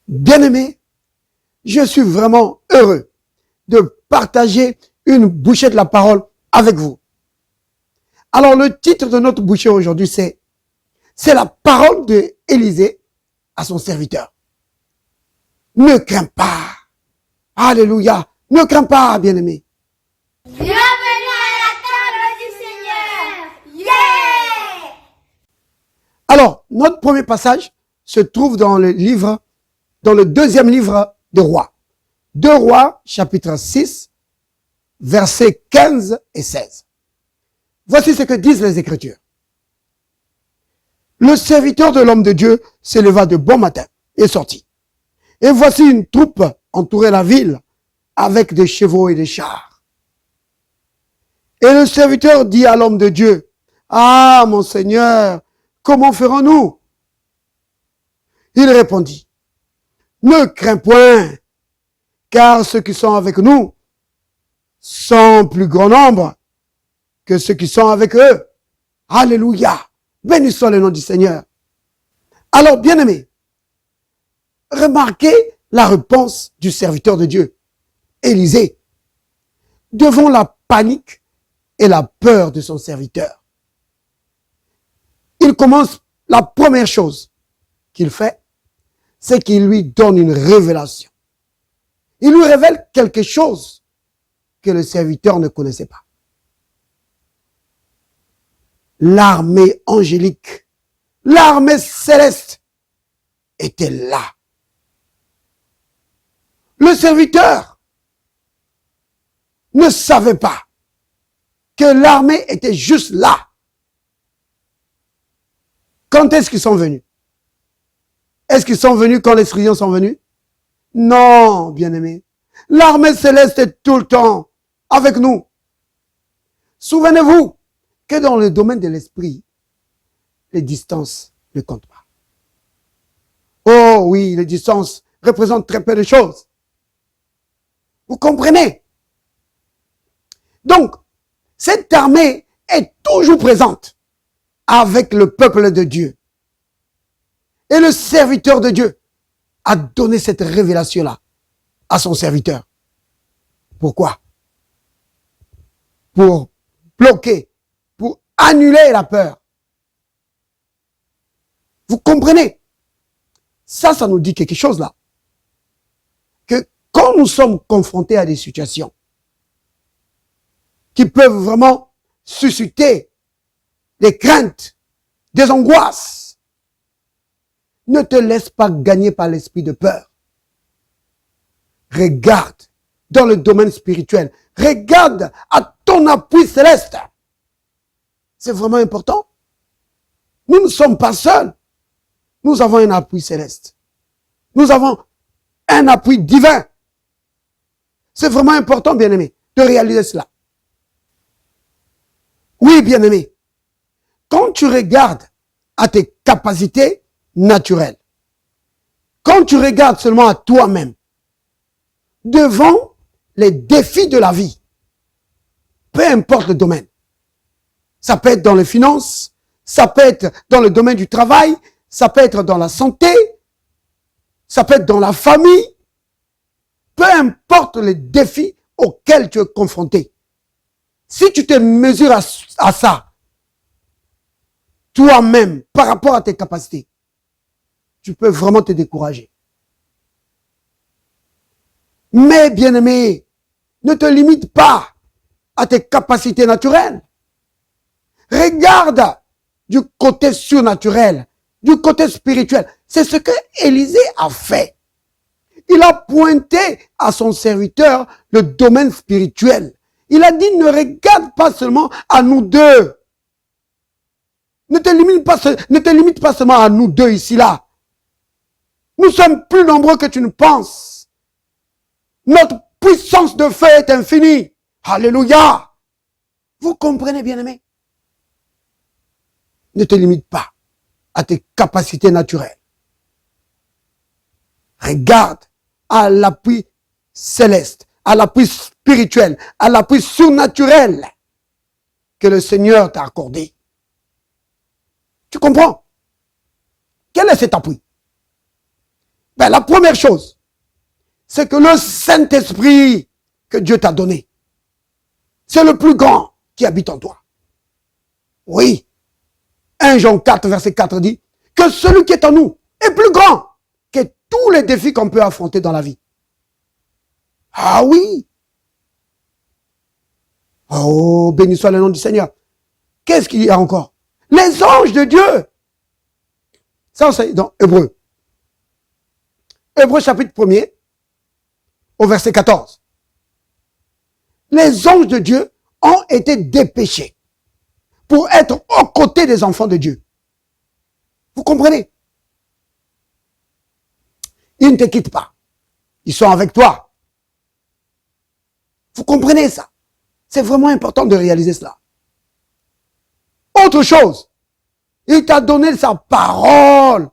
Bien-aimés, je suis vraiment heureux de partager une bouchée de la parole avec vous. Alors, le titre de notre bouchée aujourd'hui, c'est la parole d'Élisée à son serviteur. Ne crains pas. Alléluia. Ne crains pas, bien-aimé. Bienvenue à la table du Seigneur. Yeah! Alors, notre premier passage se trouve dans le deuxième livre de Rois. 2 Rois, chapitre 6, versets 15 et 16. Voici ce que disent les Écritures. Le serviteur de l'homme de Dieu s'éleva de bon matin et sortit. Et voici une troupe entourait la ville avec des chevaux et des chars. Et le serviteur dit à l'homme de Dieu, « Ah, mon Seigneur, comment ferons-nous » Il répondit, « Ne crains point, car ceux qui sont avec nous sont plus grand nombre que ceux qui sont avec eux. » Alléluia. Béni soit le nom du Seigneur. Alors, bien-aimés, remarquez la réponse du serviteur de Dieu, Élisée, devant la panique et la peur de son serviteur. Il commence, la première chose qu'il fait, c'est qu'il lui donne une révélation. Il lui révèle quelque chose que le serviteur ne connaissait pas. L'armée angélique, l'armée céleste était là. Le serviteur ne savait pas que l'armée était juste là. Quand est-ce qu'ils sont venus? Est-ce qu'ils sont venus quand les Syriens sont venus? Non, bien-aimés. L'armée céleste est tout le temps avec nous. Souvenez-vous que dans le domaine de l'esprit, les distances ne comptent pas. Oh oui, les distances représentent très peu de choses. Vous comprenez? Donc, cette armée est toujours présente avec le peuple de Dieu. Et le serviteur de Dieu a donné cette révélation-là à son serviteur. Pourquoi? Pour bloquer, pour annuler la peur. Vous comprenez? Ça nous dit quelque chose là. Que quand nous sommes confrontés à des situations qui peuvent vraiment susciter des craintes, des angoisses, ne te laisse pas gagner par l'esprit de peur. Regarde dans le domaine spirituel. Regarde à ton appui céleste. C'est vraiment important. Nous ne sommes pas seuls. Nous avons un appui céleste. Nous avons un appui divin. C'est vraiment important, bien-aimé, de réaliser cela. Oui, bien-aimé, quand tu regardes à tes capacités naturelles, quand tu regardes seulement à toi-même, devant les défis de la vie, peu importe le domaine, ça peut être dans les finances, ça peut être dans le domaine du travail, ça peut être dans la santé, ça peut être dans la famille, peu importe les défis auxquels tu es confronté. Si tu te mesures à ça, toi-même, par rapport à tes capacités, tu peux vraiment te décourager. Mais, bien-aimé, ne te limite pas à tes capacités naturelles. Regarde du côté surnaturel, du côté spirituel. C'est ce que Élisée a fait. Il a pointé à son serviteur le domaine spirituel. Il a dit, ne regarde pas seulement à nous deux. Ne te limite pas seulement à nous deux ici, là. Nous sommes plus nombreux que tu ne penses. Notre puissance de feu est infinie. Alléluia. Vous comprenez, bien-aimés? Ne te limite pas à tes capacités naturelles. Regarde à l'appui céleste, à l'appui spirituel, à l'appui surnaturel que le Seigneur t'a accordé. Tu comprends? Quel est cet appui? Ben, la première chose, c'est que le Saint-Esprit que Dieu t'a donné, c'est le plus grand qui habite en toi. Oui. 1 Jean 4, verset 4 dit que celui qui est en nous est plus grand que tous les défis qu'on peut affronter dans la vie. Ah oui. Oh, béni soit le nom du Seigneur. Qu'est-ce qu'il y a encore? Les anges de Dieu. Ça, c'est dans Hébreu. Hébreu chapitre 1er, au verset 14. Les anges de Dieu ont été dépêchés pour être aux côtés des enfants de Dieu. Vous comprenez? Ils ne te quittent pas. Ils sont avec toi. Vous comprenez ça? C'est vraiment important de réaliser cela. Autre chose, il t'a donné sa parole.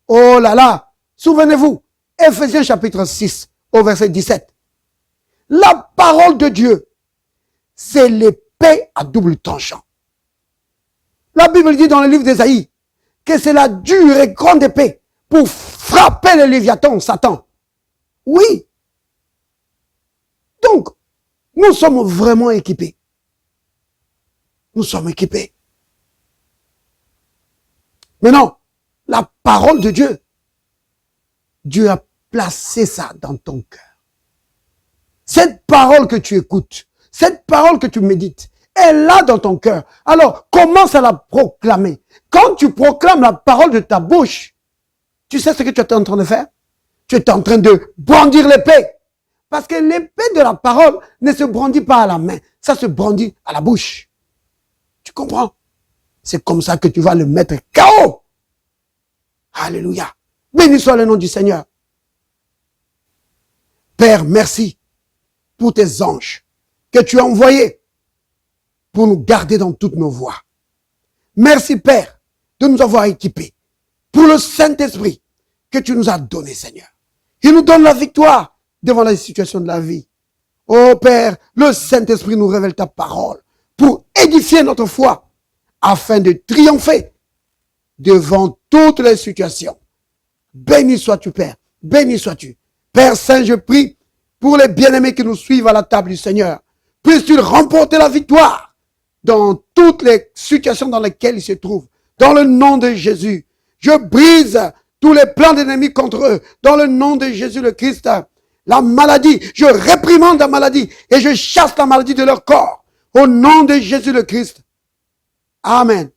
Oh là là, souvenez-vous, Ephésiens chapitre 6, au verset 17. La parole de Dieu, c'est l'épée à double tranchant. La Bible dit dans le livre d'Ésaïe que c'est la dure et grande épée pour frapper le Léviathan, Satan. Oui. Donc, nous sommes vraiment équipés. Nous sommes équipés. Maintenant, la parole de Dieu, Dieu a placé ça dans ton cœur. Cette parole que tu écoutes, cette parole que tu médites, est là dans ton cœur. Alors, commence à la proclamer. Quand tu proclames la parole de ta bouche, tu sais ce que tu es en train de faire? Tu es en train de brandir l'épée. Parce que l'épée de la parole ne se brandit pas à la main, ça se brandit à la bouche. Tu comprends? C'est comme ça que tu vas le mettre KO. Alléluia. Béni soit le nom du Seigneur. Père, merci pour tes anges que tu as envoyés pour nous garder dans toutes nos voies. Merci, Père, de nous avoir équipés pour le Saint-Esprit que tu nous as donné, Seigneur. Il nous donne la victoire devant les situations de la vie. Oh Père, le Saint-Esprit nous révèle ta parole pour édifier notre foi afin de triompher devant toutes les situations. Béni sois-tu, Père. Béni sois-tu. Père Saint, je prie pour les bien-aimés qui nous suivent à la table du Seigneur. Puisses-tu remporter la victoire dans toutes les situations dans lesquelles ils se trouvent. Dans le nom de Jésus, je brise tous les plans d'ennemis contre eux. Dans le nom de Jésus le Christ, la maladie, je réprimande la maladie et je chasse la maladie de leur corps. Au nom de Jésus le Christ. Amen.